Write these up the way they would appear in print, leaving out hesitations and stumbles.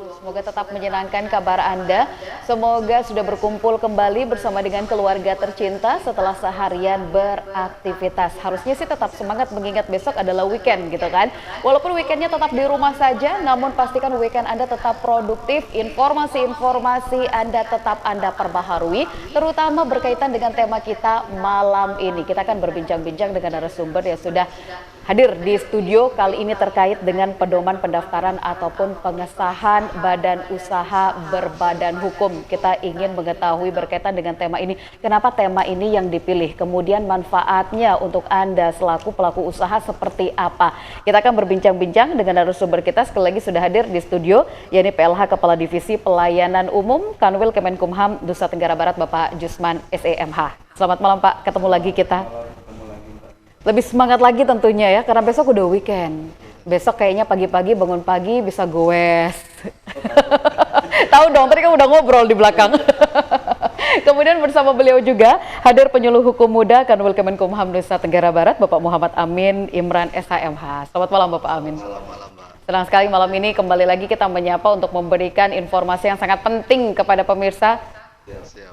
Semoga tetap menyenangkan kabar Anda. Semoga sudah berkumpul kembali bersama dengan keluarga tercinta setelah seharian beraktivitas. Harusnya sih tetap semangat mengingat besok adalah weekend gitu kan. Walaupun weekendnya tetap di rumah saja, namun pastikan weekend Anda tetap produktif. Informasi-informasi Anda perbaharui, terutama berkaitan dengan tema kita malam ini. Kita akan berbincang-bincang dengan narasumber yang sudah hadir di studio kali ini terkait dengan pedoman pendaftaran ataupun pengesahan badan usaha berbadan hukum. Kita ingin mengetahui berkaitan dengan tema ini, kenapa tema ini yang dipilih, kemudian manfaatnya untuk Anda selaku pelaku usaha seperti apa. Kita akan berbincang-bincang dengan narasumber kita, sekali lagi sudah hadir di studio, yakni PLH Kepala Divisi Pelayanan Umum Kanwil Kemenkumham Nusa Tenggara Barat, Bapak Jusman SEMH. Selamat malam Pak, ketemu lagi kita. Lebih semangat lagi tentunya ya, karena besok udah weekend. Besok kayaknya pagi-pagi bangun pagi bisa goes. Tahu dong, tadi kan udah ngobrol di belakang. Kemudian bersama beliau juga hadir penyuluh hukum muda Kanwil Kemenkumham Nusa Tenggara Barat, Bapak Muhammad Amin Imran SHMH. Selamat malam Bapak Amin. Senang sekali malam ini kembali lagi kita menyapa untuk memberikan informasi yang sangat penting kepada pemirsa.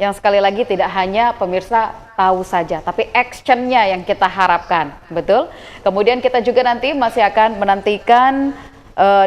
Yang sekali lagi tidak hanya pemirsa tahu saja, tapi actionnya yang kita harapkan, betul? Kemudian kita juga nanti masih akan menantikan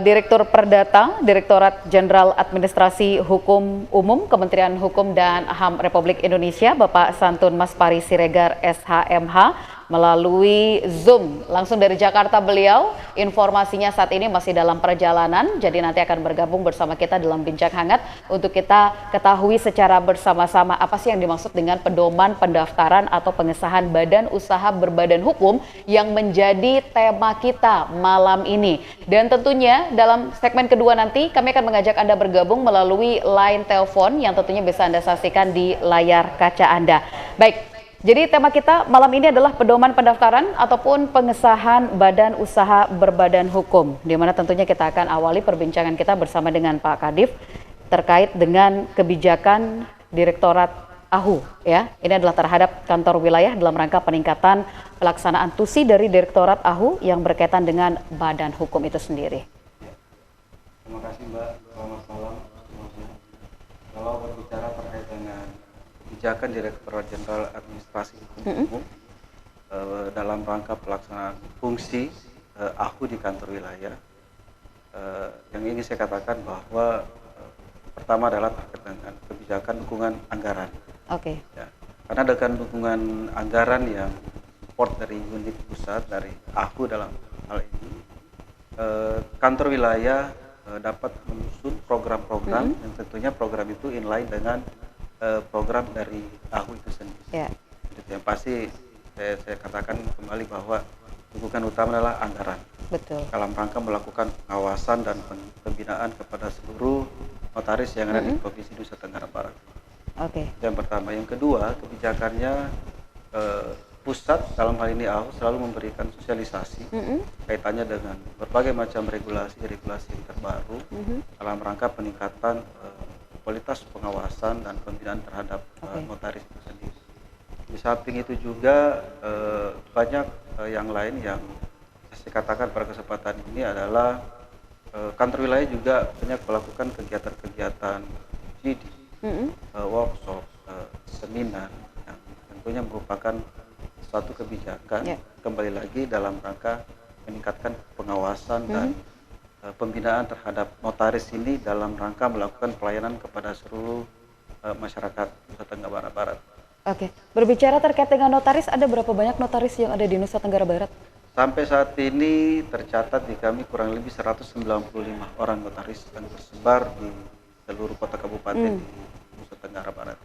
Direktur Perdata, Direktorat Jenderal Administrasi Hukum Umum, Kementerian Hukum dan HAM Republik Indonesia, Bapak Santun Mas Pari Siregar SHMH, melalui Zoom langsung dari Jakarta. Beliau informasinya saat ini masih dalam perjalanan, jadi nanti akan bergabung bersama kita dalam bincang hangat untuk kita ketahui secara bersama-sama apa sih yang dimaksud dengan pedoman pendaftaran atau pengesahan badan usaha berbadan hukum yang menjadi tema kita malam ini. Dan tentunya dalam segmen kedua nanti kami akan mengajak Anda bergabung melalui line telepon yang tentunya bisa Anda saksikan di layar kaca Anda. Baik. Jadi tema kita malam ini adalah pedoman pendaftaran ataupun pengesahan badan usaha berbadan hukum, di mana tentunya kita akan awali perbincangan kita bersama dengan Pak Kadif terkait dengan kebijakan Direktorat AHU ya. Ini adalah terhadap kantor wilayah dalam rangka peningkatan pelaksanaan tusi dari Direktorat AHU yang berkaitan dengan badan hukum itu sendiri. Terima kasih Mbak, selamat malam semuanya. Kalau berbicara terkait dengan kebijakan Direktorat Jenderal Administrasi Hukum Umum dalam rangka pelaksanaan fungsi AHU di kantor wilayah, yang ini saya katakan bahwa pertama adalah terkait dengan kebijakan dukungan anggaran. Oke. Ya, karena dengan dukungan anggaran yang support dari unit pusat dari AHU dalam hal ini, kantor wilayah dapat menyusun program-program yang tentunya program itu inline dengan program dari AHU itu sendiri. Yeah. Yang pasti saya katakan kembali bahwa dukungan utama adalah anggaran. Betul. Dalam rangka melakukan pengawasan dan pembinaan kepada seluruh notaris yang ada di Provinsi Nusa Tenggara Barat. Oke. Yang pertama, yang kedua kebijakannya pusat dalam hal ini AHU selalu memberikan sosialisasi kaitannya dengan berbagai macam regulasi yang terbaru dalam rangka peningkatan kualitas pengawasan dan pembinaan terhadap notaris itu sendiri. Di samping itu juga banyak yang lain yang saya katakan pada kesempatan ini adalah kantor wilayah juga banyak melakukan kegiatan-kegiatan GD, workshop, seminar yang tentunya merupakan suatu kebijakan kembali lagi dalam rangka meningkatkan pengawasan dan pembinaan terhadap notaris ini dalam rangka melakukan pelayanan kepada seluruh masyarakat Nusa Tenggara Barat. Oke, berbicara terkait dengan notaris, ada berapa banyak notaris yang ada di Nusa Tenggara Barat? Sampai saat ini tercatat di kami kurang lebih 195 orang notaris yang tersebar di seluruh kota kabupaten di Nusa Tenggara Barat.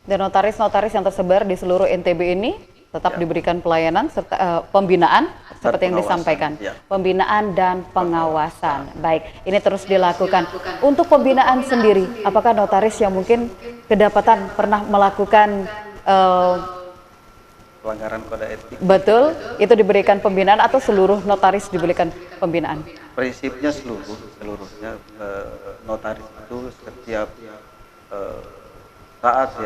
Dan notaris-notaris yang tersebar di seluruh NTB ini tetap diberikan pelayanan serta pembinaan seperti yang disampaikan, pembinaan dan pengawasan. Baik, ini terus dilakukan. Untuk pembinaan sendiri, apakah notaris yang mungkin kedapatan pernah melakukan pelanggaran kode etik? Betul, itu diberikan pembinaan atau seluruh notaris diberikan pembinaan? Prinsipnya seluruhnya notaris itu setiap saat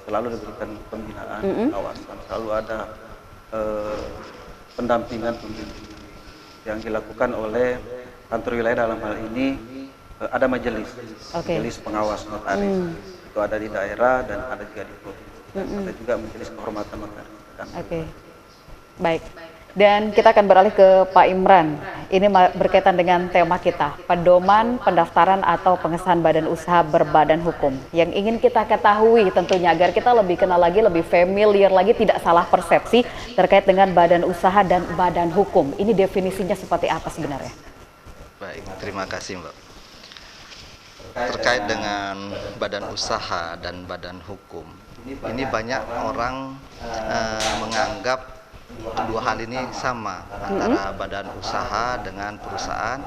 selalu diberikan pembinaan, pengawasan, selalu ada pendampingan yang dilakukan oleh kantor wilayah dalam hal ini ada majelis, Oke. majelis pengawas notaris. Itu ada di daerah dan ada juga di provinsi. Ada juga majelis kehormatan notaris. Oke, baik. Dan kita akan beralih ke Pak Imran. Ini berkaitan dengan tema kita, pedoman pendaftaran atau pengesahan badan usaha berbadan hukum. Yang ingin kita ketahui tentunya agar kita lebih kenal lagi, lebih familiar lagi, tidak salah persepsi terkait dengan badan usaha dan badan hukum. Ini definisinya seperti apa sebenarnya? Baik, terima kasih Mbak. Terkait dengan badan usaha dan badan hukum, ini banyak orang menganggap dua hal ini sama antara badan usaha dengan perusahaan.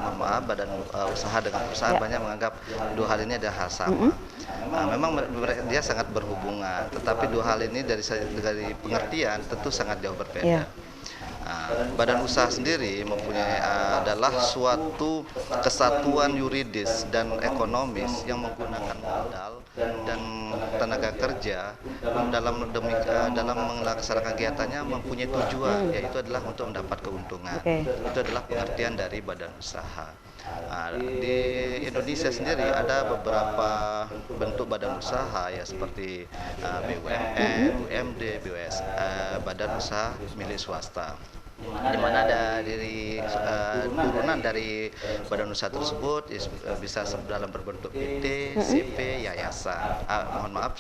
Badan usaha dengan perusahaan banyak menganggap dua hal ini adalah hal sama. Memang dia sangat berhubungan, tetapi dua hal ini dari pengertian tentu sangat jauh berbeda. Badan usaha sendiri mempunyai adalah suatu kesatuan yuridis dan ekonomis yang menggunakan modal dan tenaga kerja dalam melaksanakan kegiatannya mempunyai tujuan, yaitu adalah untuk mendapat keuntungan. Itu adalah pengertian dari badan usaha. Di Indonesia sendiri ada beberapa bentuk badan usaha ya, seperti BUMN, UMD, BUS, badan usaha milik swasta, di mana ada turunan dari badan usaha tersebut bisa dalam berbentuk PT, CP, yayasan,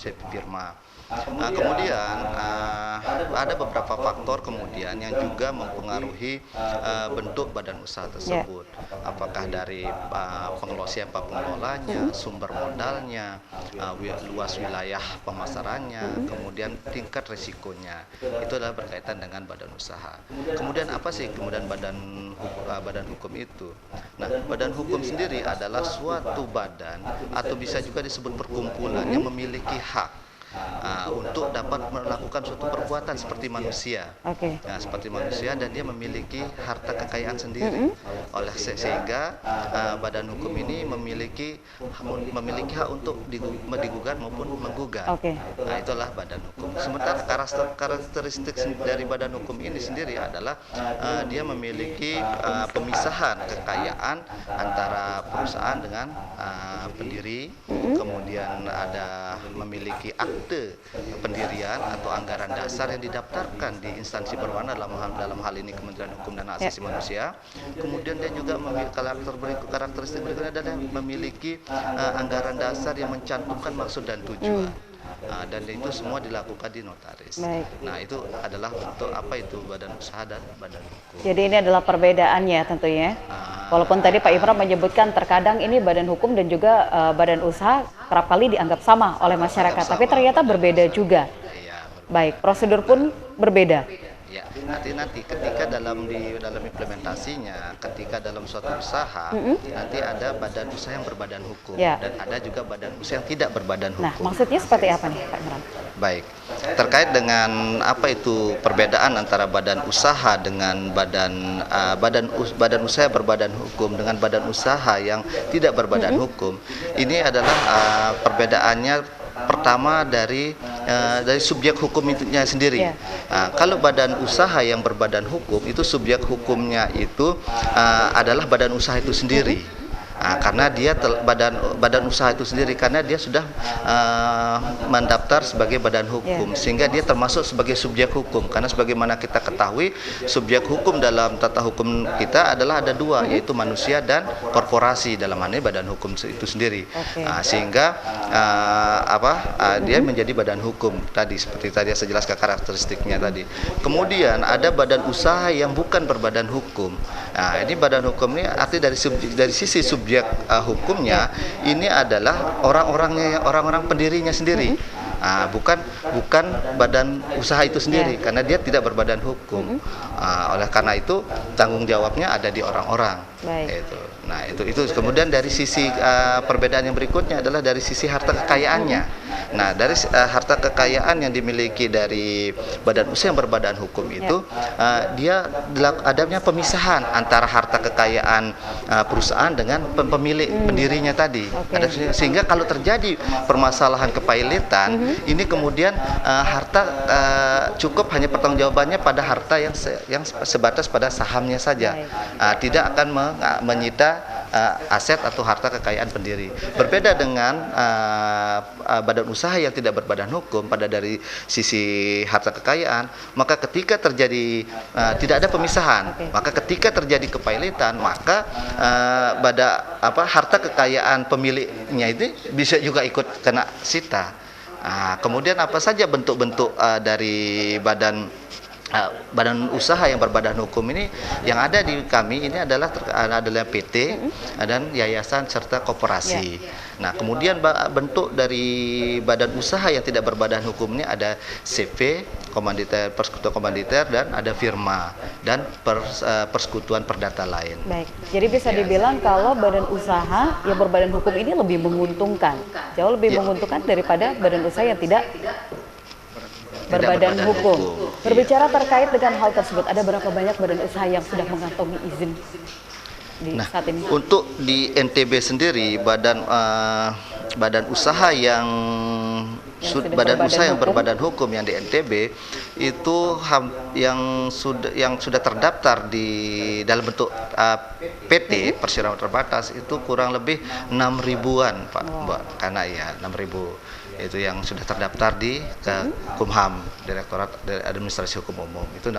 CP firma. Kemudian ada beberapa faktor kemudian yang juga mempengaruhi bentuk badan usaha tersebut. Apakah dari siapa pengelolanya, sumber modalnya, luas wilayah pemasarannya, kemudian tingkat risikonya. Itu adalah berkaitan dengan badan usaha. Kemudian apa sih kemudian badan hukum itu? Nah, badan hukum sendiri adalah suatu badan atau bisa juga disebut perkumpulan yang memiliki hak untuk dapat melakukan suatu perbuatan seperti manusia. Seperti manusia, dan dia memiliki harta kekayaan sendiri. Sehingga badan hukum ini memiliki hak untuk digugat maupun menggugat. Nah, itulah badan hukum. Sementara karakteristik dari badan hukum ini sendiri adalah dia memiliki pemisahan kekayaan antara perusahaan dengan pendiri, kemudian ada memiliki akte pendirian atau anggaran dasar yang didaftarkan di instansi berwenang, dalam hal ini Kementerian Hukum dan Hak Asasi Manusia. Kemudian dia juga memiliki karakteristik berikutnya adalah memiliki anggaran dasar yang mencantumkan maksud dan tujuan. Dan itu semua dilakukan di notaris. Nah, itu adalah untuk apa itu badan usaha dan badan hukum. Jadi ini adalah perbedaannya tentunya. Walaupun tadi Pak Imran menyebutkan terkadang ini badan hukum dan juga badan usaha kerap kali dianggap sama oleh masyarakat, tapi ternyata berbeda juga. Baik, prosedur pun berbeda. Ya, nanti ketika dalam implementasinya, ketika dalam suatu usaha, nanti ada badan usaha yang berbadan hukum dan ada juga badan usaha yang tidak berbadan hukum. Nah, maksudnya seperti apa nih, Pak Imran? Baik, terkait dengan apa itu perbedaan antara badan usaha dengan badan usaha berbadan hukum dengan badan usaha yang tidak berbadan hukum, ini adalah perbedaannya. Pertama dari subjek hukumnya sendiri. Kalau badan usaha yang berbadan hukum itu subjek hukumnya itu adalah badan usaha itu sendiri. Karena dia badan usaha itu sendiri, karena dia sudah mendaftar sebagai badan hukum, sehingga dia termasuk sebagai subjek hukum. Karena sebagaimana kita ketahui, subjek hukum dalam tata hukum kita adalah ada dua, yaitu manusia dan korporasi, dalam hal ini badan hukum itu sendiri. Sehingga dia menjadi badan hukum tadi, seperti tadi saya jelaskan karakteristiknya tadi. Kemudian ada badan usaha yang bukan berbadan hukum. Nah, ini badan hukum ini arti dari sisi subjek hukumnya ini adalah orang-orang pendirinya sendiri. Bukan badan usaha itu sendiri, karena dia tidak berbadan hukum. Oleh karena itu tanggung jawabnya ada di orang-orang. Nah, itu kemudian dari sisi perbedaan yang berikutnya adalah dari sisi harta kekayaannya. Nah, dari harta kekayaan yang dimiliki dari badan usaha yang berbadan hukum itu, dia adanya pemisahan antara harta kekayaan perusahaan dengan pemilik pendirinya tadi. Sehingga kalau terjadi permasalahan kepailitan, ini kemudian harta cukup hanya pertanggungjawabannya pada harta yang sebatas pada sahamnya saja, tidak akan menyita aset atau harta kekayaan pendiri. Berbeda dengan badan usaha yang tidak berbadan hukum pada dari sisi harta kekayaan, maka ketika terjadi tidak ada pemisahan, maka ketika terjadi kepailitan, maka harta kekayaan pemiliknya itu bisa juga ikut kena sita. Kemudian apa saja bentuk-bentuk dari badan usaha yang berbadan hukum ini yang ada di kami ini adalah PT dan yayasan serta koperasi. Nah, kemudian bentuk dari badan usaha yang tidak berbadan hukum ini ada CV, persekutuan komanditer, dan ada firma dan persekutuan perdata lain. Baik, jadi bisa dibilang kalau badan usaha yang berbadan hukum ini lebih menguntungkan, jauh lebih menguntungkan daripada badan usaha yang tidak berbadan hukum. Berbicara terkait dengan hal tersebut, ada berapa banyak badan usaha yang sudah mengantongi izin di saat ini? Untuk di NTB sendiri, badan usaha yang berbadan hukum yang di NTB itu yang sudah terdaftar di dalam bentuk PT Persiraman Terbatas itu kurang lebih 6.000-an, Pak, Mbak. Karena ya 6.000 itu yang sudah terdaftar di Kumham, Direktorat Administrasi Hukum Umum, itu 6.000.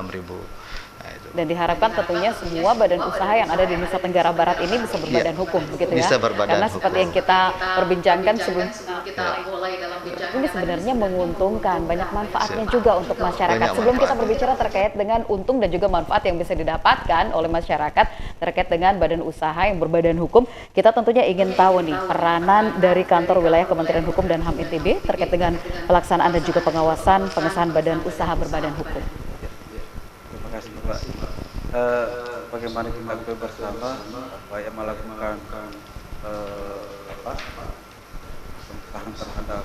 Nah, itu. Dan diharapkan tentunya semua badan usaha yang ada di Nusa Tenggara Barat ini bisa berbadan hukum, begitu ya? Bisa berbadan Karena hukum. seperti yang kita perbincangkan sebelum kita mulai dalam bincang ini sebenarnya menguntungkan, banyak manfaatnya juga untuk masyarakat. Sebelum kita berbicara terkait dengan untung dan juga manfaat yang bisa didapatkan oleh masyarakat terkait dengan badan usaha yang berbadan hukum, kita tentunya ingin tahu nih peranan dari kantor wilayah Kementerian Hukum dan HAM NTB terkait dengan pelaksanaan dan juga pengawasan pengesahan badan usaha berbadan hukum. Terima kasih, Mbak. Bagaimana kita bersama upaya melakukan pengesahan terhadap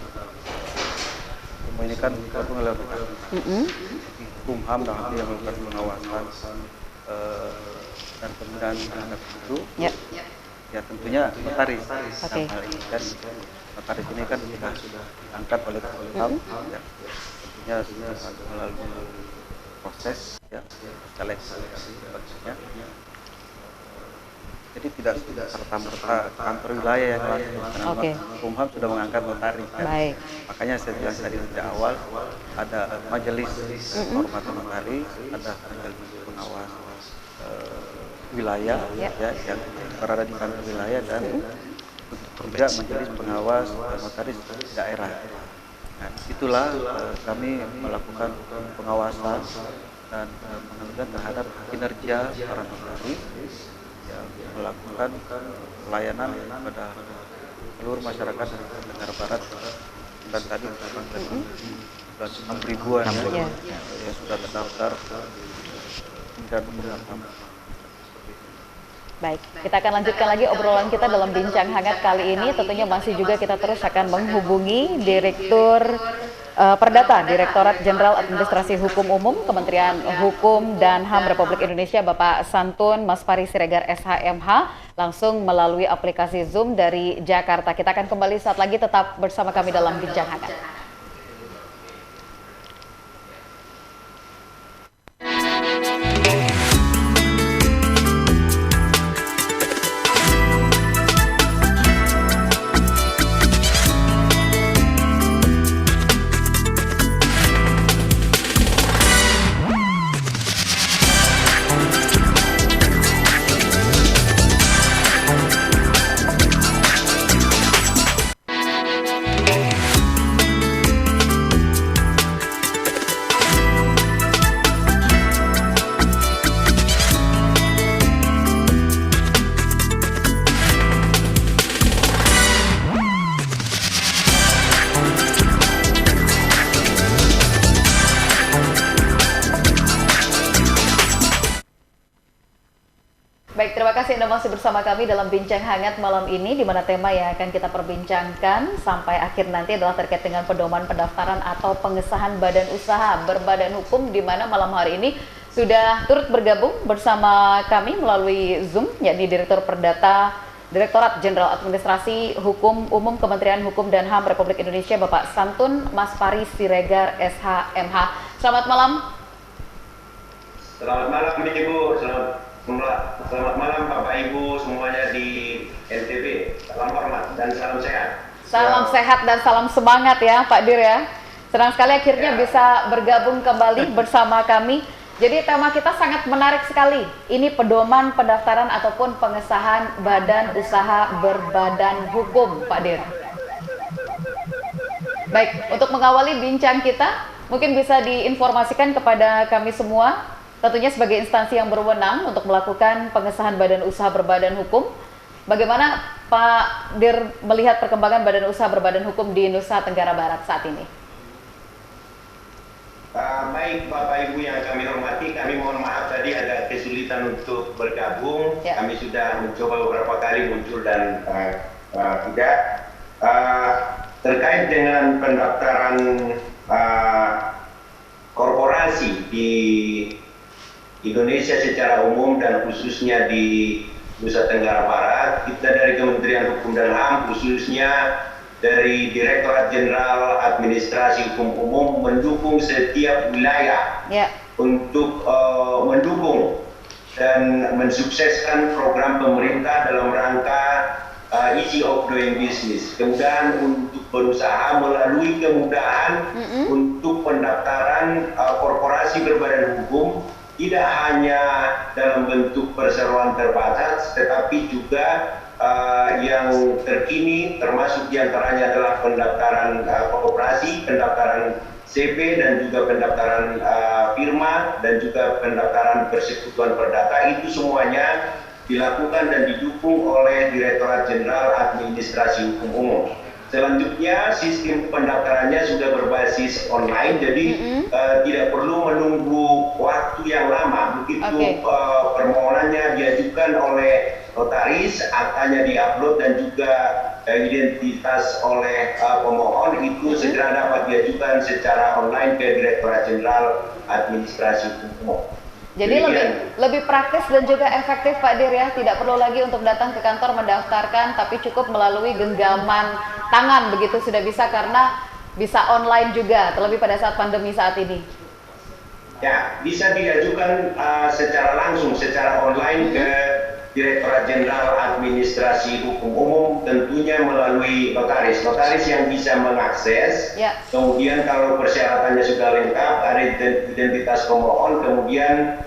semua ini kan digabung oleh Kumham dan HAM yang melakukan pengawasan dan pembinaan terhadap itu. Ya tentunya notaris. Hal ini kan notaris ini kan sudah diangkat oleh Kumham. Ya, tentunya sudah melalui proses seleksi sebagainya. Jadi tidak serta-merta kantor wilayah yang langsung, Kumham sudah mengangkat notaris kan. Makanya saya bilang tadi sejak awal ada majelis kehormatan notaris, ada majelis pengawas wilayah yang berada di kantor wilayah, dan juga majelis pengawas notaris daerah. Nah, itulah kami melakukan pengawasan dan pengawasan terhadap kinerja para notaris yang melakukan pelayanan kepada seluruh masyarakat di Nusa Tenggara Barat, dan tadi sudah 6.000-an yang sudah terdaftar dan mendaftar. Baik, kita akan lanjutkan lagi obrolan kita dalam bincang hangat kali ini. Tentunya masih juga kita terus akan menghubungi Direktur Perdata, Direktorat Jenderal Administrasi Hukum Umum, Kementerian Hukum dan HAM Republik Indonesia, Bapak Santun Maspari Siregar SHMH, langsung melalui aplikasi Zoom dari Jakarta. Kita akan kembali saat lagi, tetap bersama kami dalam bincang hangat. Baik, terima kasih Anda masih bersama kami dalam bincang hangat malam ini, di mana tema yang akan kita perbincangkan sampai akhir nanti adalah terkait dengan pedoman pendaftaran atau pengesahan badan usaha berbadan hukum, di mana malam hari ini sudah turut bergabung bersama kami melalui Zoom, yakni Direktur Perdata Direktorat Jenderal Administrasi Hukum Umum Kementerian Hukum dan HAM Republik Indonesia, Bapak Santun Maspari Siregar SHMH. Selamat malam. Selamat malam Ibu, selamat malam Bapak Ibu semuanya di Salam hormat dan salam sehat. Salam sehat dan salam semangat ya Pak Dir ya. Senang sekali akhirnya bisa bergabung kembali bersama kami. Jadi tema kita sangat menarik sekali. Ini pedoman pendaftaran ataupun pengesahan badan usaha berbadan hukum, Pak Dir. Baik, untuk mengawali bincang kita, mungkin bisa diinformasikan kepada kami semua, tentunya sebagai instansi yang berwenang untuk melakukan pengesahan badan usaha berbadan hukum. Bagaimana Pak Dir melihat perkembangan badan usaha berbadan hukum di Nusa Tenggara Barat saat ini? Baik Bapak Ibu yang kami hormati, kami mohon maaf tadi ada kesulitan untuk bergabung. Ya. Kami sudah mencoba beberapa kali muncul dan tidak. Terkait dengan pendaftaran korporasi di Indonesia secara umum dan khususnya di Nusa Tenggara Barat, kita dari Kementerian Hukum dan HAM khususnya dari Direktorat Jenderal Administrasi Hukum Umum mendukung setiap wilayah untuk mendukung dan mensukseskan program pemerintah dalam rangka easy of doing business. Kemudahan untuk berusaha melalui kemudahan untuk pendaftaran korporasi berbadan hukum, tidak hanya dalam bentuk perseroan terbatas, tetapi juga yang terkini, termasuk diantaranya adalah pendaftaran koperasi, pendaftaran CP, dan juga pendaftaran firma, dan juga pendaftaran persekutuan perdata. Itu semuanya dilakukan dan didukung oleh Direktorat Jenderal Administrasi Hukum Umum. Selanjutnya, sistem pendaftarannya sudah berbasis online, jadi tidak perlu menunggu waktu yang lama. Begitu permohonannya diajukan oleh notaris, aktanya diupload dan juga identitas oleh pemohon itu segera dapat diajukan secara online ke Direktorat Jenderal Administrasi Hukum Umum. Jadi lebih praktis dan juga efektif Pak Dir ya, tidak perlu lagi untuk datang ke kantor mendaftarkan, tapi cukup melalui genggaman tangan, begitu sudah bisa karena bisa online juga, terlebih pada saat pandemi saat ini. Ya, bisa diajukan secara langsung, secara online ke Direktorat Jenderal Administrasi Hukum Umum, tentunya melalui notaris yang bisa mengakses. Kemudian kalau persyaratannya sudah lengkap, ada identitas pemohon, kemudian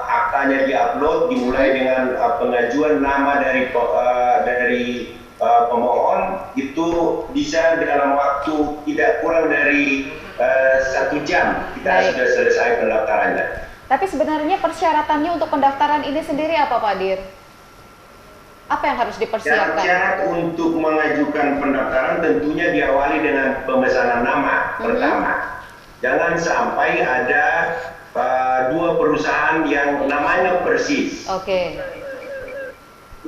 aktanya diupload, dimulai dengan pengajuan nama dari pemohon, itu bisa dalam waktu tidak kurang dari 1 jam kita sudah selesai pendaftarannya. Tapi sebenarnya persyaratannya untuk pendaftaran ini sendiri apa Pak Dir? Apa yang harus dipersiapkan? Syarat untuk mengajukan pendaftaran tentunya diawali dengan pemesanan nama pertama. Jangan sampai ada dua perusahaan yang namanya persis.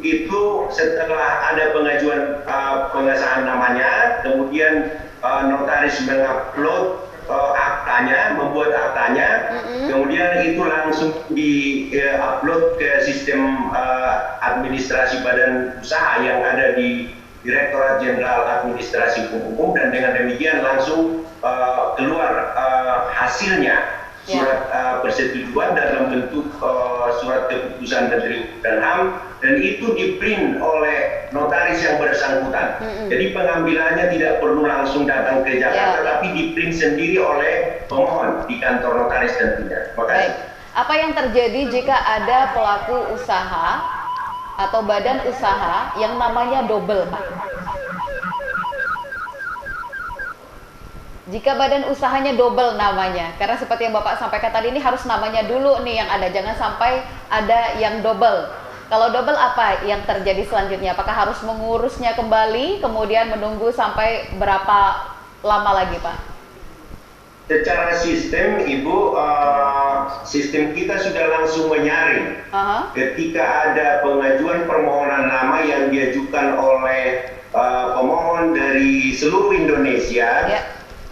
Itu setelah ada pengajuan pengesahan namanya, kemudian notaris mengupload aktanya, membuat aktanya, kemudian itu langsung di-upload ke sistem administrasi badan usaha yang ada di Direktorat Jenderal Administrasi Hukum Umum, dan dengan demikian langsung keluar hasilnya, surat persetujuan dalam bentuk surat keputusan Menteri Hukum dan HAM, dan itu di-print oleh notaris yang bersangkutan. Jadi pengambilannya tidak perlu langsung datang ke Jakarta, tapi di-print sendiri oleh pemohon di kantor notaris tentunya. Baik. Apa yang terjadi jika ada pelaku usaha atau badan usaha yang namanya double, Pak? Jika badan usahanya double namanya, karena seperti yang Bapak sampaikan tadi, ini harus namanya dulu nih yang ada, jangan sampai ada yang double. Kalau double apa yang terjadi selanjutnya? Apakah harus mengurusnya kembali, kemudian menunggu sampai berapa lama lagi, Pak? Secara sistem, Ibu, sistem kita sudah langsung menyaring. Ketika ada pengajuan permohonan nama yang diajukan oleh pemohon dari seluruh Indonesia,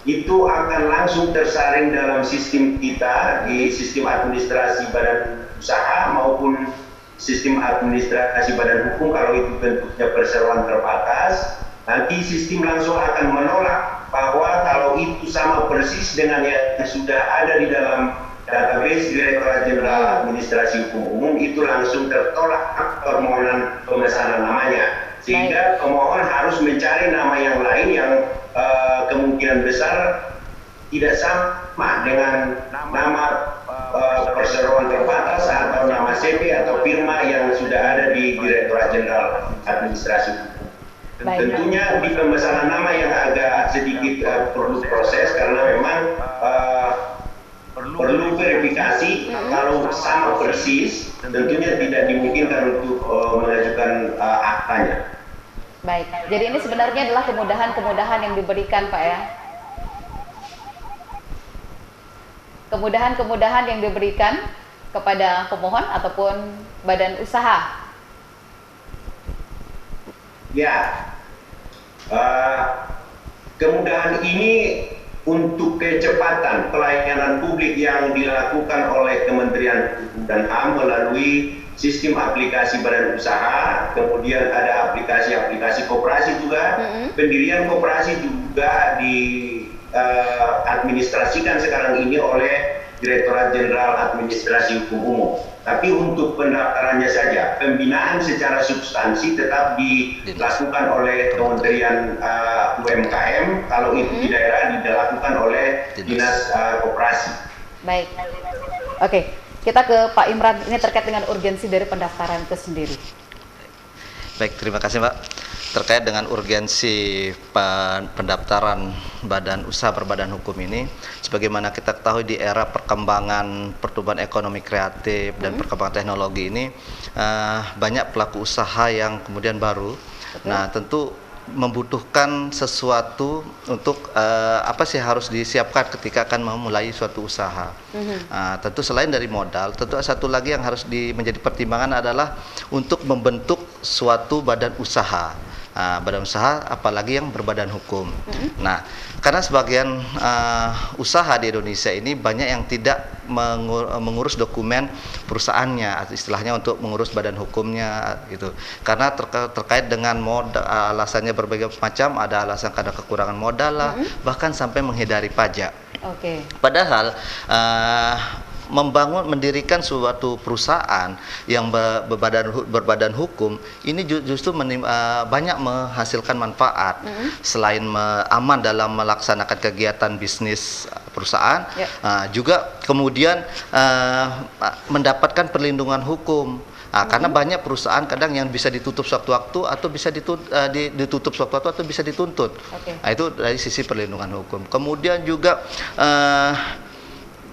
itu akan langsung tersaring dalam sistem kita, di sistem administrasi badan usaha maupun sistem administrasi badan hukum kalau itu bentuknya perseroan terbatas. Nanti sistem langsung akan menolak bahwa kalau itu sama persis dengan yang sudah ada di dalam database Direktorat Jenderal Administrasi Hukum Umum itu langsung tertolak permohonan pemesanan namanya, sehingga pemohon harus mencari nama yang lain yang kemungkinan besar tidak sama dengan nama perseroan terbatas atau nama CV atau firma yang sudah ada di Direktorat Jenderal Administrasi Hukum. Tentunya di pemesanan nama yang agak sedikit perlu proses karena memang perlu verifikasi. Kalau sama persis tentunya tidak dimungkinkan untuk mengajukan aktanya. Baik, jadi ini sebenarnya adalah kemudahan-kemudahan yang diberikan Pak ya. Kemudahan-kemudahan yang diberikan kepada pemohon ataupun badan usaha. Ya, kemudahan ini untuk kecepatan pelayanan publik yang dilakukan oleh Kementerian Hukum dan HAM melalui sistem aplikasi badan usaha, kemudian ada aplikasi-aplikasi koperasi juga, pendirian koperasi juga diadministrasikan sekarang ini oleh Direktorat Jenderal Administrasi Hukum Umum. Tapi untuk pendaftarannya saja, pembinaan secara substansi tetap dilakukan oleh Kementerian UMKM, kalau itu di daerah dilakukan oleh Dinas Koperasi. Baik, oke, kita ke Pak Imran, ini terkait dengan urgensi dari pendaftaran itu sendiri. Baik, terima kasih Mbak. Terkait dengan urgensi pendaftaran badan usaha berbadan hukum ini, sebagaimana kita ketahui di era perkembangan pertumbuhan ekonomi kreatif dan perkembangan teknologi ini, banyak pelaku usaha yang kemudian baru. Nah, tentu membutuhkan sesuatu untuk apa sih harus disiapkan ketika akan memulai suatu usaha. Tentu selain dari modal, tentu satu lagi yang harus menjadi pertimbangan adalah untuk membentuk suatu badan usaha. Badan usaha apalagi yang berbadan hukum. Nah, karena sebagian usaha di Indonesia ini banyak yang tidak mengurus dokumen perusahaannya, atau istilahnya untuk mengurus badan hukumnya gitu. Karena terkait dengan modal, alasannya berbagai macam, ada alasan karena kekurangan modal lah, bahkan sampai menghindari pajak. Padahal mendirikan suatu perusahaan yang berbadan hukum ini justru banyak menghasilkan manfaat. Selain aman dalam melaksanakan kegiatan bisnis perusahaan, juga kemudian mendapatkan perlindungan hukum. Karena banyak perusahaan kadang yang bisa ditutup sewaktu-waktu atau bisa ditutup sewaktu-waktu atau bisa dituntut. Itu dari sisi perlindungan hukum. Kemudian juga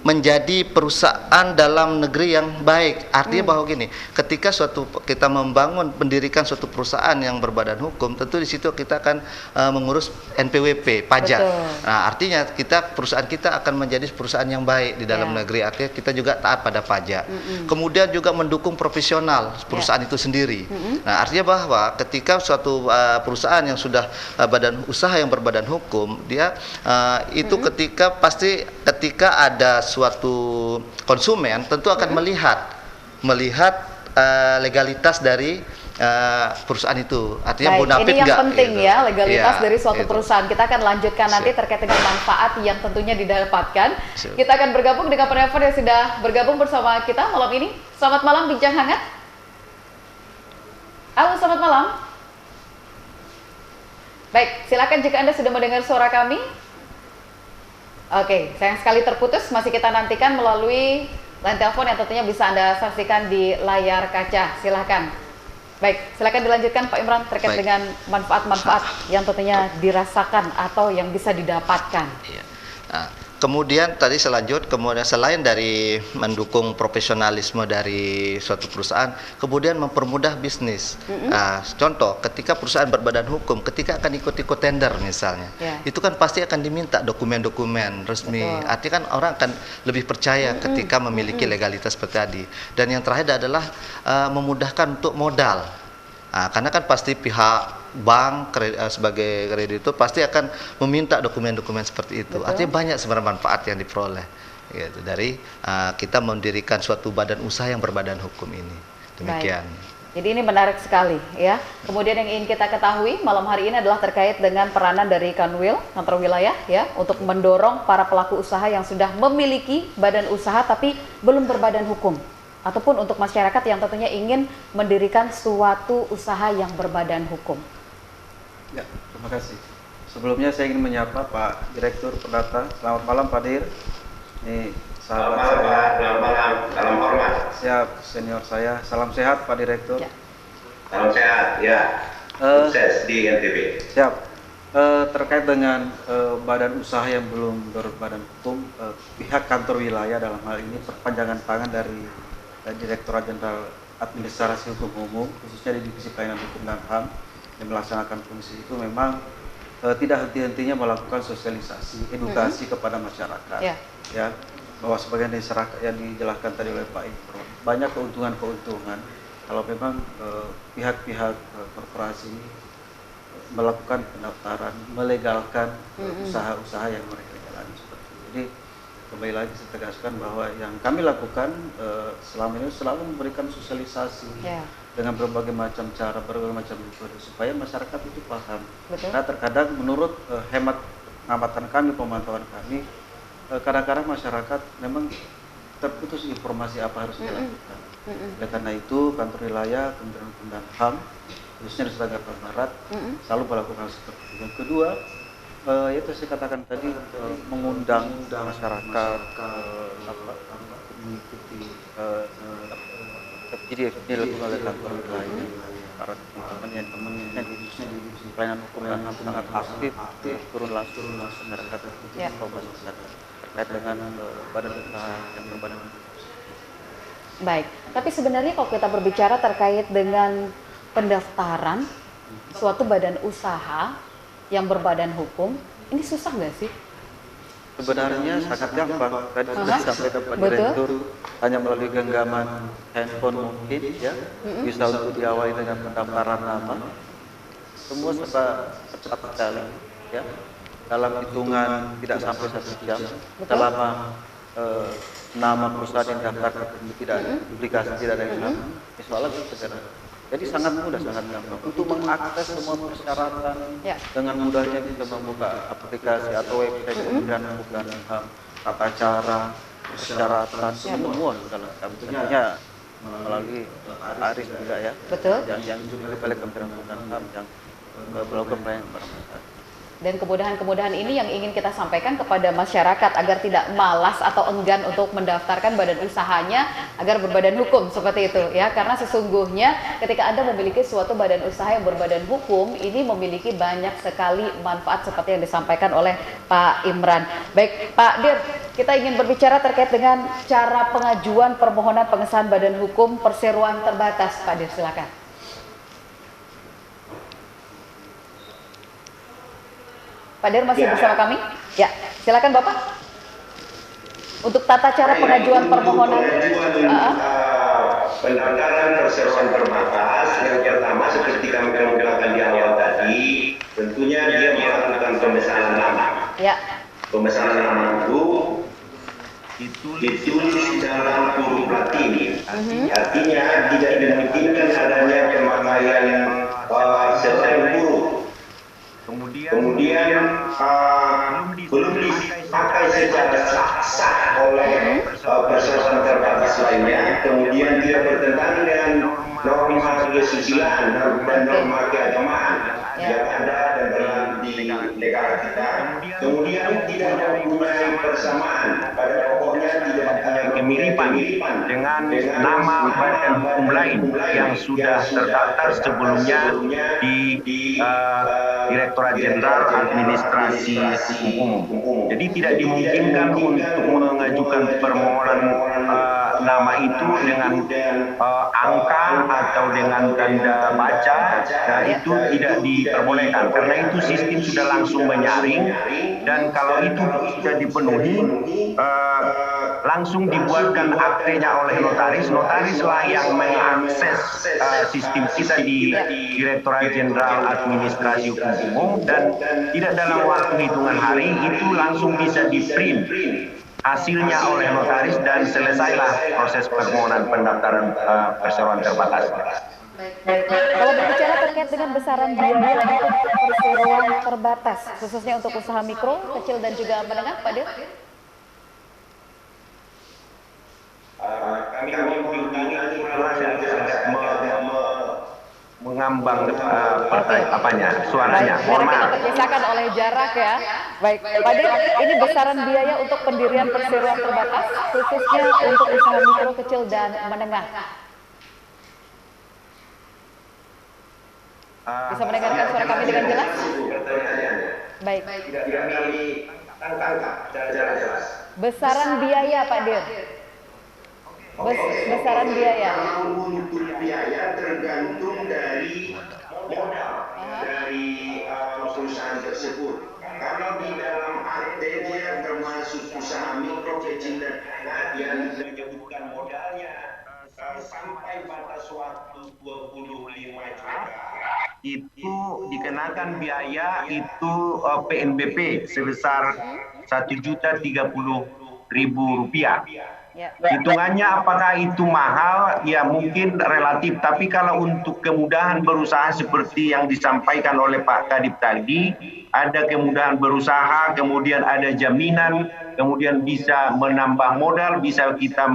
menjadi perusahaan dalam negeri yang baik. Artinya bahwa gini, ketika kita mendirikan suatu perusahaan yang berbadan hukum, tentu di situ kita akan mengurus NPWP, pajak. Nah, artinya perusahaan kita akan menjadi perusahaan yang baik di dalam negeri. Artinya kita juga taat pada pajak. Kemudian juga mendukung profesional perusahaan itu sendiri. Nah, artinya bahwa ketika suatu perusahaan yang sudah badan usaha yang berbadan hukum, dia itu ketika ada suatu konsumen tentu akan melihat legalitas dari perusahaan itu. Artinya bonafit ini yang enggak, penting gitu. ya, legalitas dari suatu gitu. perusahaan. Kita akan lanjutkan nanti terkait dengan manfaat yang tentunya didapatkan. Kita akan bergabung dengan penelpon yang sudah bergabung bersama kita malam ini. Selamat malam, Bincang Hangat. Halo, selamat malam. Baik, silakan jika Anda sudah mendengar suara kami. Oke, sayang sekali terputus, masih kita nantikan melalui line telepon yang tentunya bisa Anda saksikan di layar kaca. Silakan. Baik, silakan dilanjutkan Pak Imran terkait dengan manfaat-manfaat yang tentunya dirasakan atau yang bisa didapatkan. Kemudian tadi kemudian selain dari mendukung profesionalisme dari suatu perusahaan, kemudian mempermudah bisnis. Contoh, ketika perusahaan berbadan hukum, ketika akan ikut-ikut tender misalnya, itu kan pasti akan diminta dokumen-dokumen resmi. Artinya kan orang akan lebih percaya ketika memiliki legalitas seperti tadi. Dan yang terakhir adalah memudahkan untuk modal. Karena kan pasti pihak bank sebagai kreditur pasti akan meminta dokumen-dokumen seperti itu. Artinya banyak sebenarnya manfaat yang diperoleh dari kita mendirikan suatu badan usaha yang berbadan hukum ini. Demikian. Jadi ini menarik sekali ya. Kemudian yang ingin kita ketahui malam hari ini adalah terkait dengan peranan dari Kanwil, kantor wilayah ya, untuk mendorong para pelaku usaha yang sudah memiliki badan usaha tapi belum berbadan hukum. Ataupun untuk masyarakat yang tentunya ingin mendirikan suatu usaha yang berbadan hukum. Ya, terima kasih. Sebelumnya saya ingin menyapa Pak Direktur Perdata. Selamat malam Pak Dir. Ini sahabat Selamat malam, saya. Pak. Selamat malam. Salam hormat. Siap, senior saya. Salam sehat Pak Direktur. Ya. Salam sehat. Ya. Sukses di NTB. Siap. Terkait dengan badan usaha yang belum berbadan hukum, pihak kantor wilayah dalam hal ini perpanjangan tangan dari Direktorat Jenderal Administrasi Hukum Umum, khususnya di Divisi Pelayanan Hukum dan HAM, yang melaksanakan fungsi itu memang tidak henti-hentinya melakukan sosialisasi, edukasi kepada masyarakat, ya, bahwa sebagian yang dijelaskan tadi oleh Pak Imron, banyak keuntungan-keuntungan kalau memang pihak-pihak korporasi ini melakukan pendaftaran, melegalkan usaha-usaha yang mereka jalani seperti itu. Jadi kembali lagi saya tegaskan bahwa yang kami lakukan selama ini selalu memberikan sosialisasi dengan berbagai macam cara, berbagai macam metode supaya masyarakat itu paham. Betul. Nah terkadang menurut hemat pengamatan kami, pemantauan kami, kadang-kadang masyarakat memang terputus informasi apa harus dilakukan. Oleh karena itu kantor wilayah, Kementerian Hukum dan HAM, khususnya di Jakarta Barat, selalu melakukan seperti itu. Yang kedua, yaitu saya katakan tadi mengundang masyarakat mengikuti jadi dilakukan oleh kantor wilayah, para teman-teman di pelayanan hukum dan HAM sangat aktif turun langsung masyarakat terkait dengan badan usaha yang berbadan hukum. Baik, tapi sebenarnya kalau kita berbicara terkait dengan pendaftaran suatu badan usaha yang berbadan hukum, ini susah nggak sih? Sebenarnya sangat gampang. Tadi sudah disampaikan Pak Direktur, hanya melalui genggaman handphone mungkin ya, bisa untuk diawali dengan pendaftaran nama. Semua serba cepat sekali ya. Dalam hitungan tidak sampai 1 jam, selama nama perusahaan yang daftar tidak ada duplikasi, tidak ada yang sama, soalnya itu segera. Jadi sangat mudah, sangat gampang untuk mengakses semua persyaratan. Dengan mudahnya kita membuka aplikasi atau website Kementerian Hukum dan HAM, tata cara, persyaratan semua sudah lengkap. Tentunya melalui Aris juga ya. Betul. Yang dimiliki oleh Kementerian Hukum dan HAM yang melakukan pelayanan kepada masyarakat. Dan kemudahan-kemudahan ini yang ingin kita sampaikan kepada masyarakat agar tidak malas atau enggan untuk mendaftarkan badan usahanya agar berbadan hukum seperti itu ya. Karena sesungguhnya ketika Anda memiliki suatu badan usaha yang berbadan hukum, ini memiliki banyak sekali manfaat seperti yang disampaikan oleh Pak Imran. Baik Pak Dir, kita ingin berbicara terkait dengan cara pengajuan permohonan pengesahan badan hukum perseroan terbatas. Pak Dir, silakan. Pak Dir masih bersama kami? Ya, silakan Bapak. Untuk tata cara pengajuan permohonan pendaftaran perseroan terbatas, yang pertama seperti kami kemukakan di awal tadi, tentunya dia melakukan pemesanan nama. Ya. Pemesanan nama itu ditulis dalam huruf Latin. Artinya tidak dimungkinkan adanya pemakaian selain huruf. Kemudian belum dipakai secara sah oleh perseroan terbatas lainnya. Kemudian dia bertentangan dengan norma kesusilaan dan norma keagamaan yang ada dan berlaku di negara kita. Kemudian tidak mempunyai persamaan, pada pokoknya tidak ada kemiripan dengan nama badan hukum lain yang sudah terdaftar sebelumnya di Direktorat Jenderal Administrasi Hukum Umum. Jadi tidak dimungkinkan untuk mengajukan permohonan nama itu dengan angka atau dengan tanda baca, itu tidak diperbolehkan karena itu sistem sudah langsung menyaring, dan kalau itu sudah dipenuhi langsung dibuatkan aktenya oleh notaris. Notarislah yang mengakses sistem kita di Direktorat Jenderal Administrasi Hukum Umum, dan tidak dalam waktu hitungan hari itu langsung bisa di-print hasilnya oleh notaris dan selesailah proses permohonan pendaftaran perseroan terbatas. Kalau berbicara terkait dengan besaran biaya untuk perseroan terbatas, khususnya untuk usaha mikro, kecil dan juga menengah, Pak Dir? Kami menghubungi mengambang suaranya. Mohon Kita maaf. terpisahkan oleh jarak ya. Baik, Pak Dir, ini besaran biaya untuk pendirian perseroan terbatas, khususnya untuk usaha mikro, kecil dan menengah. Bisa mendengarkan suara kami dengan jelas? Baik. Tidak kami tangkap secara jelas. Besaran biaya, Pak Dir. Besaran biaya. Untuk biaya tergantung dari modal dari perusahaan tersebut. Kalau di dalam ART dia termasuk usaha mikro kecil dan menengah yang menyebutkan modalnya sampai batas waktu 25 juta. Itu dikenakan biaya itu PNBP sebesar Rp1.030.000. Ya. Hitungannya apakah itu mahal? Ya mungkin relatif, tapi kalau untuk kemudahan berusaha seperti yang disampaikan oleh Pak Kadip tadi, ada kemudahan berusaha, kemudian ada jaminan, kemudian bisa menambah modal, bisa kita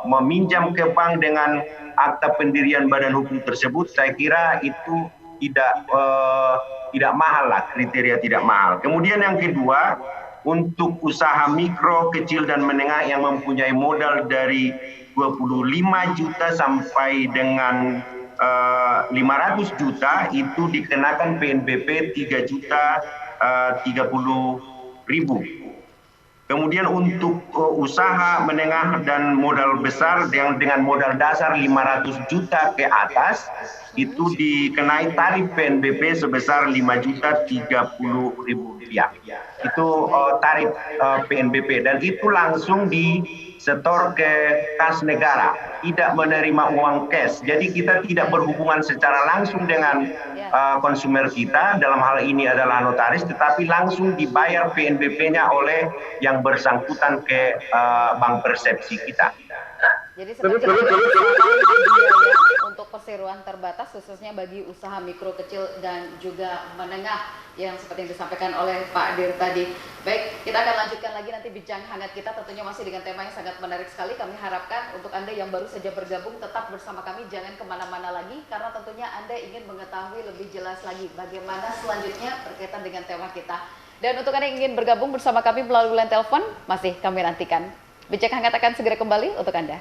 meminjam ke bank dengan akta pendirian badan hukum tersebut. Saya kira itu tidak mahal lah, kriteria tidak mahal. Kemudian yang kedua, untuk usaha mikro, kecil dan menengah yang mempunyai modal dari 25 juta sampai dengan 500 juta itu dikenakan PNBP 3.030.000. Kemudian untuk usaha menengah dan modal besar dengan modal dasar 500 juta ke atas itu dikenai tarif PNBP sebesar Rp5.030.000. Itu tarif PNBP dan itu langsung disetor ke kas negara, tidak menerima uang cash. Jadi kita tidak berhubungan secara langsung dengan konsumer kita, dalam hal ini adalah notaris, tetapi langsung dibayar PNBP-nya oleh yang bersangkutan ke bank persepsi kita. Jadi seperti biaya untuk perseroan terbatas khususnya bagi usaha mikro, kecil dan juga menengah yang seperti yang disampaikan oleh Pak Dir tadi. Baik, kita akan lanjutkan lagi nanti bincang hangat kita tentunya masih dengan tema yang sangat menarik sekali. Kami harapkan untuk Anda yang baru saja bergabung tetap bersama kami, jangan kemana-mana lagi karena tentunya Anda ingin mengetahui lebih jelas lagi bagaimana selanjutnya berkaitan dengan tema kita. Dan untuk Anda yang ingin bergabung bersama kami melalui line telepon, masih kami nantikan. Bincang hangat akan segera kembali untuk Anda.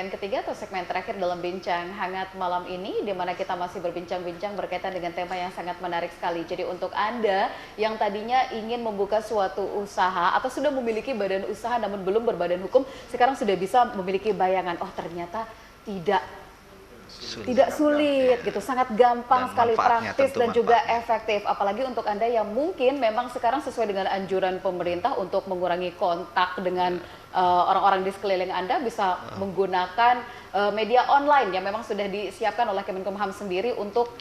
Ketiga atau segmen terakhir dalam bincang hangat malam ini, di mana kita masih berbincang-bincang berkaitan dengan tema yang sangat menarik sekali. Jadi untuk Anda yang tadinya ingin membuka suatu usaha atau sudah memiliki badan usaha namun belum berbadan hukum, sekarang sudah bisa memiliki bayangan, oh ternyata tidak sulit gitu, sangat gampang sekali, praktis dan juga efektif. Apalagi untuk Anda yang mungkin memang sekarang sesuai dengan anjuran pemerintah untuk mengurangi kontak dengan orang-orang di sekeliling Anda, bisa menggunakan media online yang memang sudah disiapkan oleh Kemenkumham sendiri untuk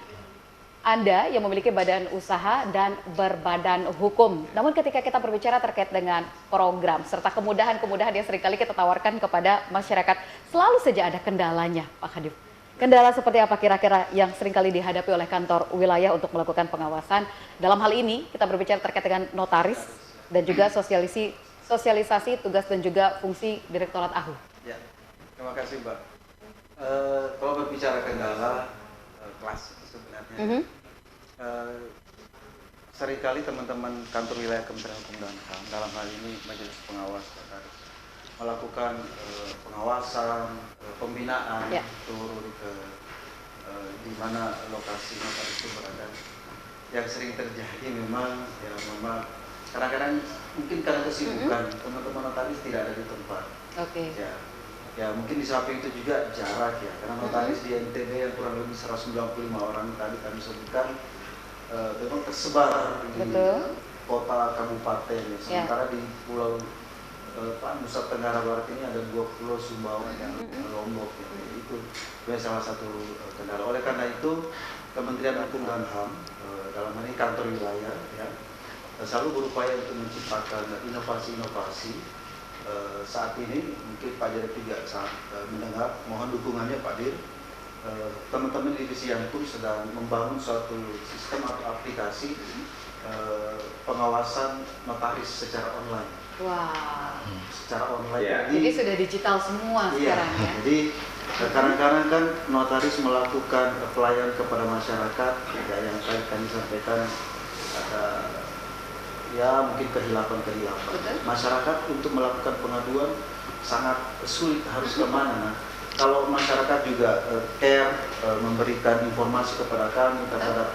Anda yang memiliki badan usaha dan berbadan hukum. Namun ketika kita berbicara terkait dengan program serta kemudahan-kemudahan yang seringkali kita tawarkan kepada masyarakat, selalu saja ada kendalanya, Pak Kadip. Kendala seperti apa kira-kira yang seringkali dihadapi oleh kantor wilayah untuk melakukan pengawasan? Dalam hal ini kita berbicara terkait dengan notaris dan juga sosialisasi tugas dan juga fungsi Direktorat AHU. Ya, terima kasih Mbak. Kalau berbicara kendala klasik sebenarnya, seringkali teman-teman kantor wilayah Kementerian Hukum dan HAM dalam hal ini Majelis Pengawas Notaris melakukan pengawasan, pembinaan, turun ke di mana lokasi notaris itu berada. Yang sering terjadi memang kadang-kadang mungkin karena kesibukan teman-teman notaris tidak ada di tempat. Ya mungkin di samping itu juga jarak ya, karena notaris di NTB yang kurang lebih 195 orang tadi kami sebutkan memang tersebar di kota kabupaten ya. Sementara di Pulau Nusa Tenggara Barat ini ada 2 pulau Sumbawa dan Lombok ya. Itu salah satu kendala. Oleh karena itu Kementerian Hukum dan HAM dalam hal ini kantor wilayah ya selalu berupaya untuk menciptakan inovasi-inovasi. Saat ini mungkin Pak Dir juga mendengar, mohon dukungannya Pak Dir. Teman-teman divisi yang pun sedang membangun suatu sistem atau aplikasi pengawasan notaris secara online. Secara online. Jadi sudah digital semua sekarang ya. Jadi kadang-kadang kan notaris melakukan pelayanan kepada masyarakat ya, yang tadi kami sampaikan ada ya mungkin kehilapan. Masyarakat untuk melakukan pengaduan sangat sulit, harus kemana. Nah, kalau masyarakat juga care memberikan informasi kepada kami terhadap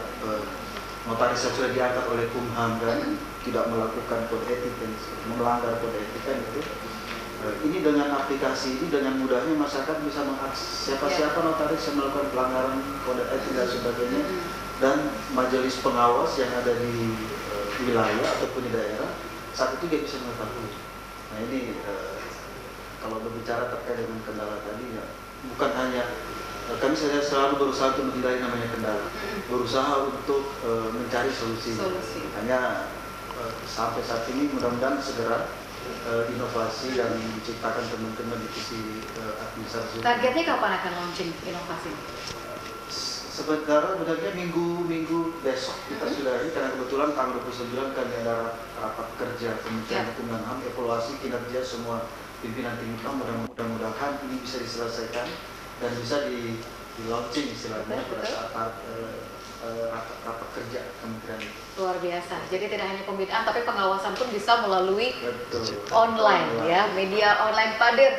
notaris yang sudah diangkat oleh Kumham dan tidak melakukan kode etik dan melanggar kode etik kan itu. Ini dengan aplikasi ini dengan mudahnya masyarakat bisa mengakses siapa notaris yang melakukan pelanggaran kode etik dan sebagainya, dan majelis pengawas yang ada di wilayah ataupun di daerah saat itu dia bisa mengetahui. Nah ini kalau berbicara terkait dengan kendala tadi ya bukan hanya kami selalu berusaha untuk menghindari namanya kendala, berusaha untuk mencari solusi. Hanya sampai saat ini mudah-mudahan segera inovasi yang diciptakan teman-teman divisi administrasi. Targetnya kapan akan launching inovasi? Sebenarnya minggu besok kita sudah ini, karena kebetulan tanggal 29 kami ada rapat kerja Kementerian Hukum dan HAM, evaluasi kinerja semua pimpinan tinggi. Mudah-mudahan ini bisa diselesaikan dan bisa di launching istilahnya pada saat rapat kerja kementerian itu. Luar biasa. Jadi tidak hanya pembinaan tapi pengawasan pun bisa melalui online ya, media online. Pak Dir,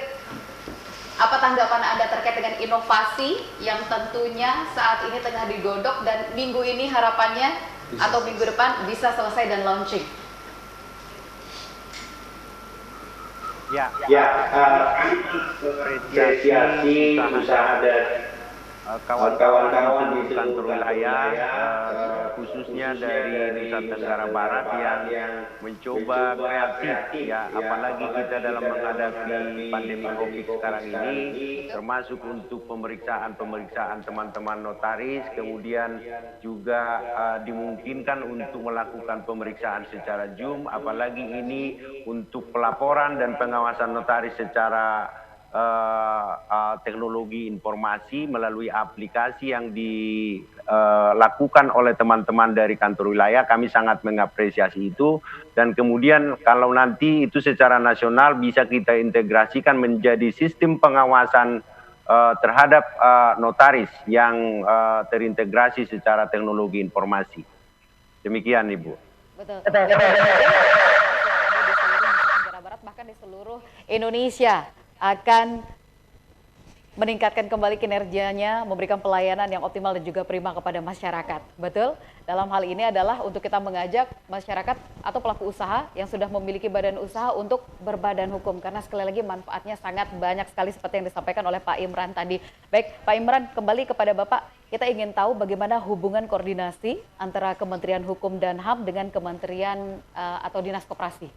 apa tanggapan Anda terkait dengan inovasi yang tentunya saat ini tengah digodok dan minggu ini harapannya atau minggu depan bisa selesai dan launching? Apresiasi usaha dari kawan-kawan di kantor wilayah, khususnya dari Nusa Tenggara Barat yang mencoba kreatif ya, apalagi kita dalam menghadapi pandemi COVID sekarang ini, termasuk untuk pemeriksaan teman-teman notaris, kemudian juga dimungkinkan untuk melakukan pemeriksaan secara Zoom, apalagi ini untuk pelaporan dan pengawasan notaris secara teknologi informasi melalui aplikasi yang dilakukan oleh teman-teman dari kantor wilayah. Kami sangat mengapresiasi itu, dan kemudian kalau nanti itu secara nasional bisa kita integrasikan menjadi sistem pengawasan terhadap notaris yang terintegrasi secara teknologi informasi. Demikian Ibu. Betul. Di seluruh Nusa Tenggara Barat bahkan di seluruh Indonesia akan meningkatkan kembali kinerjanya, memberikan pelayanan yang optimal dan juga prima kepada masyarakat. Betul? Dalam hal ini adalah untuk kita mengajak masyarakat atau pelaku usaha yang sudah memiliki badan usaha untuk berbadan hukum. Karena sekali lagi manfaatnya sangat banyak sekali seperti yang disampaikan oleh Pak Imran tadi. Baik, Pak Imran, kembali kepada Bapak. Kita ingin tahu bagaimana hubungan koordinasi antara Kementerian Hukum dan HAM dengan Kementerian atau Dinas Koperasi.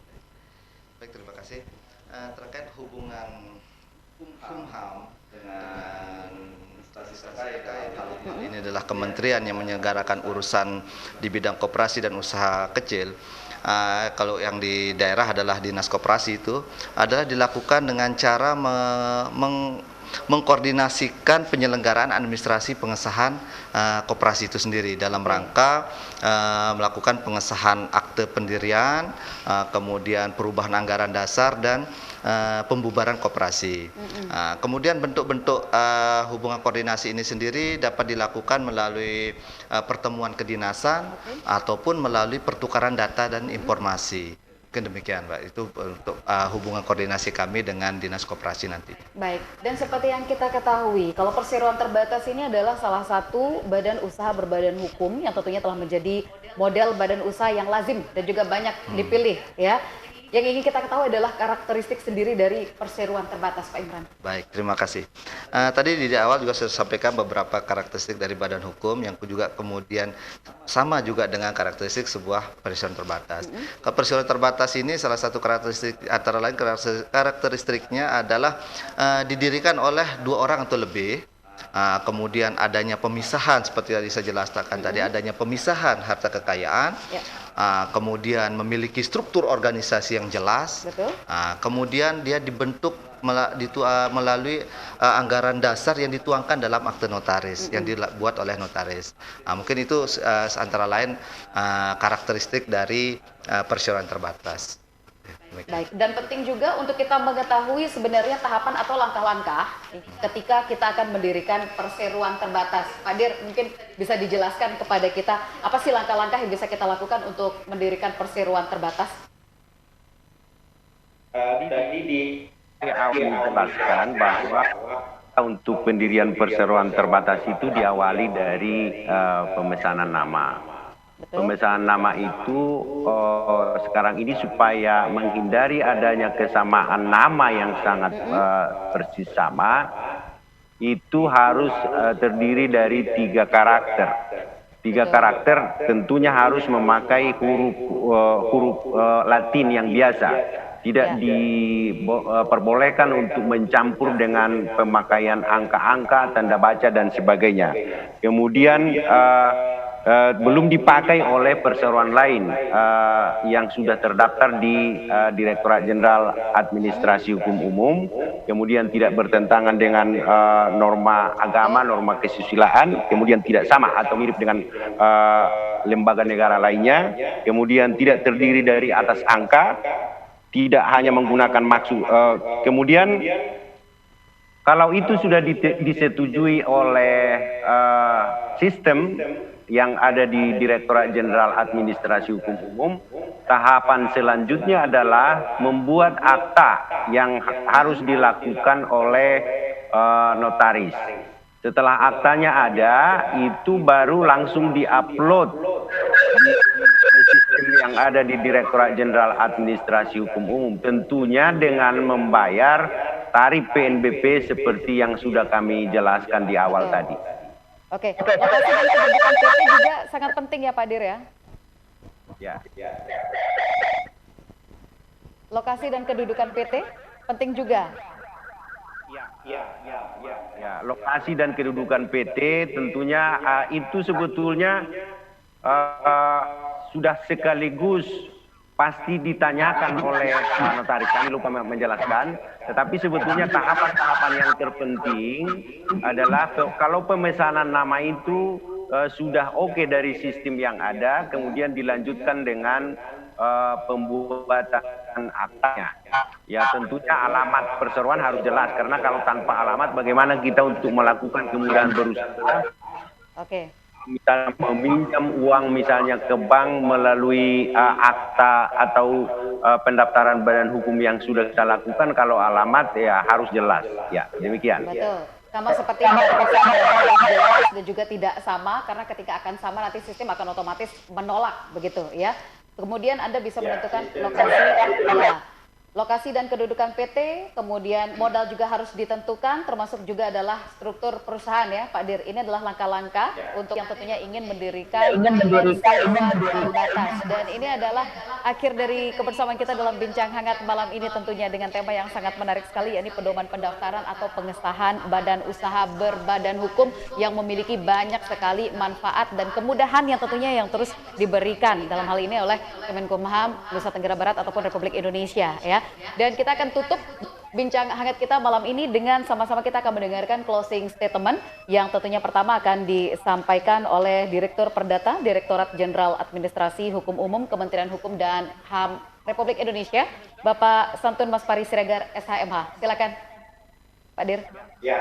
Baik, terima kasih. Terkait hubungan Kumham dengan instansi terkait, ini adalah kementerian yang menyelenggarakan urusan di bidang koperasi dan usaha kecil. Kalau yang di daerah adalah dinas koperasi, itu adalah dilakukan dengan cara mengkoordinasikan penyelenggaraan administrasi pengesahan koperasi itu sendiri dalam rangka melakukan pengesahan akte pendirian, kemudian perubahan anggaran dasar dan pembubaran koperasi. Kemudian bentuk-bentuk hubungan koordinasi ini sendiri dapat dilakukan melalui pertemuan kedinasan ataupun melalui pertukaran data dan informasi. Mungkin demikian, Pak. Itu untuk hubungan koordinasi kami dengan Dinas Koperasi nanti. Baik, dan seperti yang kita ketahui, kalau perseroan terbatas ini adalah salah satu badan usaha berbadan hukum yang tentunya telah menjadi model badan usaha yang lazim dan juga banyak dipilih, ya. Yang ingin kita ketahui adalah karakteristik sendiri dari perseroan terbatas, Pak Imran. Baik, terima kasih. Tadi di awal juga saya sampaikan beberapa karakteristik dari badan hukum yang juga kemudian sama juga dengan karakteristik sebuah perseroan terbatas. Perseroan terbatas ini salah satu karakteristik antara lain karakteristiknya adalah didirikan oleh 2 orang atau lebih. Kemudian adanya pemisahan seperti yang saya jelaskan tadi, adanya pemisahan harta kekayaan. Kemudian memiliki struktur organisasi yang jelas. Betul. Kemudian dia dibentuk melalui anggaran dasar yang dituangkan dalam akte notaris yang dibuat oleh notaris. Mungkin itu antara lain karakteristik dari perseroan terbatas. Baik, dan penting juga untuk kita mengetahui sebenarnya tahapan atau langkah-langkah ketika kita akan mendirikan perseroan terbatas. Pak Dir, mungkin bisa dijelaskan kepada kita apa sih langkah-langkah yang bisa kita lakukan untuk mendirikan perseroan terbatas? Tadi di awal menjelaskan bahwa untuk pendirian perseroan terbatas itu diawali dari pemesanan nama. Pemesanan nama itu sekarang ini supaya menghindari adanya kesamaan nama yang sangat persis sama, itu harus terdiri dari 3 karakter. 3 karakter tentunya harus memakai huruf Latin yang biasa. Tidak diperbolehkan untuk mencampur dengan pemakaian angka-angka, tanda baca dan sebagainya. Kemudian belum dipakai oleh perseroan lain yang sudah terdaftar di Direktorat Jenderal Administrasi Hukum Umum, kemudian tidak bertentangan dengan norma agama, norma kesusilaan, kemudian tidak sama atau mirip dengan lembaga negara lainnya, kemudian tidak terdiri dari atas angka, tidak hanya menggunakan maksud, kemudian kalau itu sudah disetujui oleh sistem yang ada di Direktorat Jenderal Administrasi Hukum Umum, tahapan selanjutnya adalah membuat akta yang harus dilakukan oleh notaris. Setelah aktanya ada, itu baru langsung diupload di sistem yang ada di Direktorat Jenderal Administrasi Hukum Umum, tentunya dengan membayar tarif PNBP seperti yang sudah kami jelaskan di awal tadi. Oke, lokasi dan kedudukan PT juga sangat penting ya Pak Dir ya? Ya. Lokasi dan kedudukan PT penting juga? Ya, lokasi dan kedudukan PT tentunya itu sebetulnya sudah sekaligus pasti ditanyakan oleh notaris. Kami lupa menjelaskan, tetapi sebetulnya tahapan-tahapan yang terpenting adalah kalau pemesanan nama itu sudah oke dari sistem yang ada, kemudian dilanjutkan dengan pembuatan aktanya. Ya tentunya alamat perseroan harus jelas, karena kalau tanpa alamat bagaimana kita untuk melakukan kemudahan berusaha. Oke. Misalnya meminjam uang misalnya ke bank melalui akta atau pendaftaran badan hukum yang sudah kita lakukan, kalau alamat ya harus jelas. Ya, demikian. Betul. Sama seperti yang harus jelas dan juga tidak sama, karena ketika akan sama nanti sistem akan otomatis menolak begitu ya. Kemudian Anda bisa menentukan lokasi dan kedudukan PT, kemudian modal juga harus ditentukan, termasuk juga adalah struktur perusahaan ya Pak Dir. Ini adalah langkah-langkah untuk yang tentunya ingin mendirikan perseroan terbatas. Dan ini adalah akhir dari kebersamaan kita dalam bincang hangat malam ini, tentunya dengan tema yang sangat menarik sekali, yakni pedoman pendaftaran atau pengesahan badan usaha berbadan hukum yang memiliki banyak sekali manfaat dan kemudahan yang tentunya yang terus diberikan dalam hal ini oleh Kemenkumham Nusa Tenggara Barat ataupun Republik Indonesia ya. Dan kita akan tutup bincang hangat kita malam ini dengan sama-sama kita akan mendengarkan closing statement yang tentunya pertama akan disampaikan oleh Direktur Perdata Direktorat Jenderal Administrasi Hukum Umum Kementerian Hukum dan HAM Republik Indonesia, Bapak Santun Mas Pari Siregar, SHMH. Silakan, Pak Dir. Ya,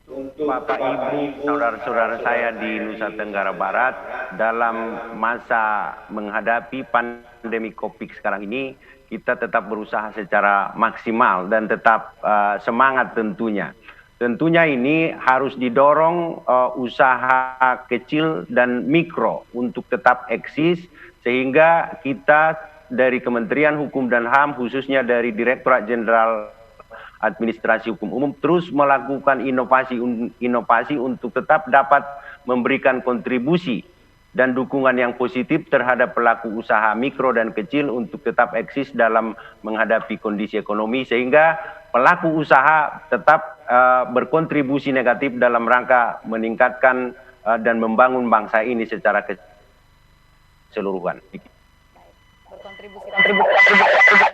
untuk Bapak Ibu, saudara-saudara saya di Nusa Tenggara Barat, dalam masa menghadapi pandemi COVID sekarang ini, kita tetap berusaha secara maksimal dan tetap semangat tentunya. Tentunya ini harus didorong usaha kecil dan mikro untuk tetap eksis, sehingga kita dari Kementerian Hukum dan HAM, khususnya dari Direktorat Jenderal Administrasi Hukum Umum, terus melakukan inovasi untuk tetap dapat memberikan kontribusi dan dukungan yang positif terhadap pelaku usaha mikro dan kecil untuk tetap eksis dalam menghadapi kondisi ekonomi, sehingga pelaku usaha tetap berkontribusi negatif dalam rangka meningkatkan dan membangun bangsa ini secara keseluruhan. Berkontribusi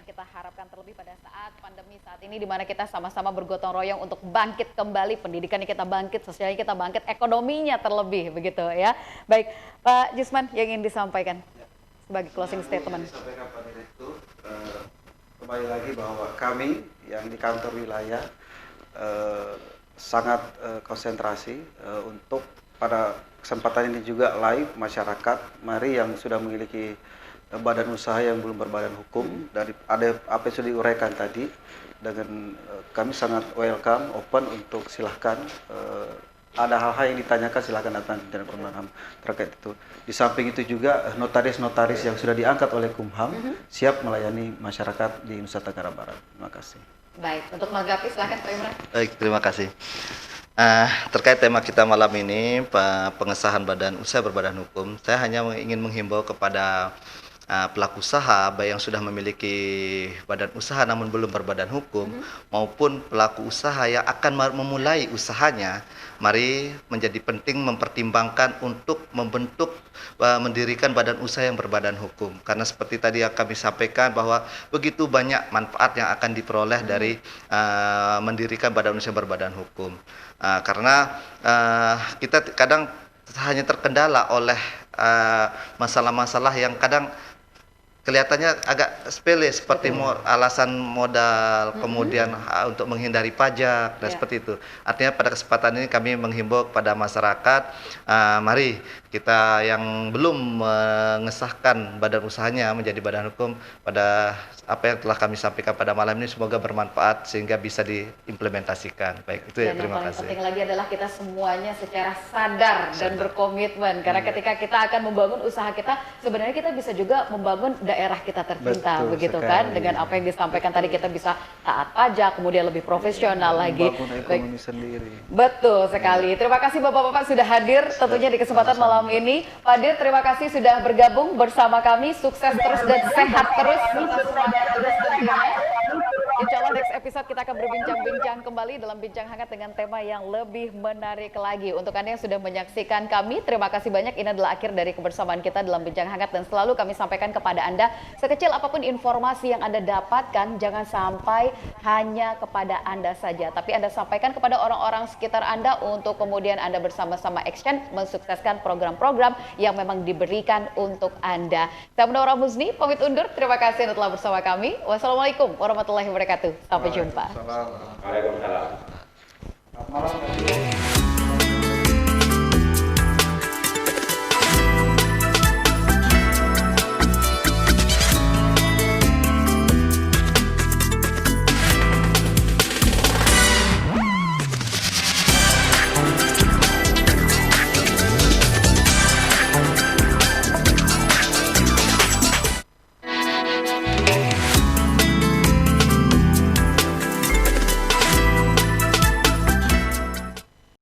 kita harapkan terlebih pada saat pandemi saat ini, di mana kita sama-sama bergotong royong untuk bangkit kembali, pendidikannya kita bangkit, sosialnya kita bangkit, ekonominya terlebih, begitu ya. Baik, Pak Jusman, yang ingin disampaikan sebagai closing statement. Disampaikan Pak Direktur, kembali lagi bahwa kami yang di kantor wilayah sangat konsentrasi untuk pada kesempatan ini juga live masyarakat, mari yang sudah memiliki badan usaha yang belum berbadan hukum, dari ada apa yang sudah diuraikan tadi, dengan kami sangat welcome, open untuk silahkan ada hal-hal yang ditanyakan silahkan datang di Komnas HAM terkait itu. Di samping itu juga notaris-notaris yang sudah diangkat oleh Kumham siap melayani masyarakat di Nusa Tenggara Barat. Terima kasih. Baik, untuk menanggapi silahkan Pak Imran. Baik, terima kasih. Terkait tema kita malam ini, pengesahan badan usaha berbadan hukum, saya hanya ingin menghimbau kepada pelaku usaha, baik yang sudah memiliki badan usaha namun belum berbadan hukum, maupun pelaku usaha yang akan memulai usahanya, mari menjadi penting mempertimbangkan untuk mendirikan badan usaha yang berbadan hukum. Karena seperti tadi yang kami sampaikan bahwa begitu banyak manfaat yang akan diperoleh dari mendirikan badan usaha berbadan hukum. Karena kita kadang hanya terkendala oleh masalah-masalah yang kadang kelihatannya agak sepele, seperti alasan modal, kemudian untuk menghindari pajak dan seperti itu. Artinya pada kesempatan ini kami menghimbau kepada masyarakat, mari kita yang belum mengesahkan badan usahanya menjadi badan hukum, pada apa yang telah kami sampaikan pada malam ini semoga bermanfaat sehingga bisa diimplementasikan. Baik, itu ya, terima kasih. Dan yang paling penting lagi adalah kita semuanya secara sadar dan berkomitmen, karena ketika kita akan membangun usaha kita, sebenarnya kita bisa juga membangun daerah kita tercinta. Betul begitu sekali. Kan, dengan apa yang disampaikan tadi kita bisa taat pajak, kemudian lebih profesional lagi. Membangun ekonomi sendiri. Betul sekali. Terima kasih Bapak-bapak sudah hadir tentunya di kesempatan malam ini. Pak Dir, terima kasih sudah bergabung bersama kami. Sukses terus dan sehat terus. Insya Allah next episode kita akan berbincang-bincang kembali dalam bincang hangat dengan tema yang lebih menarik lagi. Untuk Anda yang sudah menyaksikan kami, terima kasih banyak. Ini adalah akhir dari kebersamaan kita dalam bincang hangat, dan selalu kami sampaikan kepada Anda, sekecil apapun informasi yang Anda dapatkan, jangan sampai hanya kepada Anda saja, tapi Anda sampaikan kepada orang-orang sekitar Anda untuk kemudian Anda bersama-sama action mensukseskan program-program yang memang diberikan untuk Anda. Saya Munawwarah Muzni, pamit undur. Terima kasih Anda telah bersama kami. Wassalamualaikum warahmatullahi wabarakatuh. Sampai jumpa. Waalaikumsalam. Selamat malam.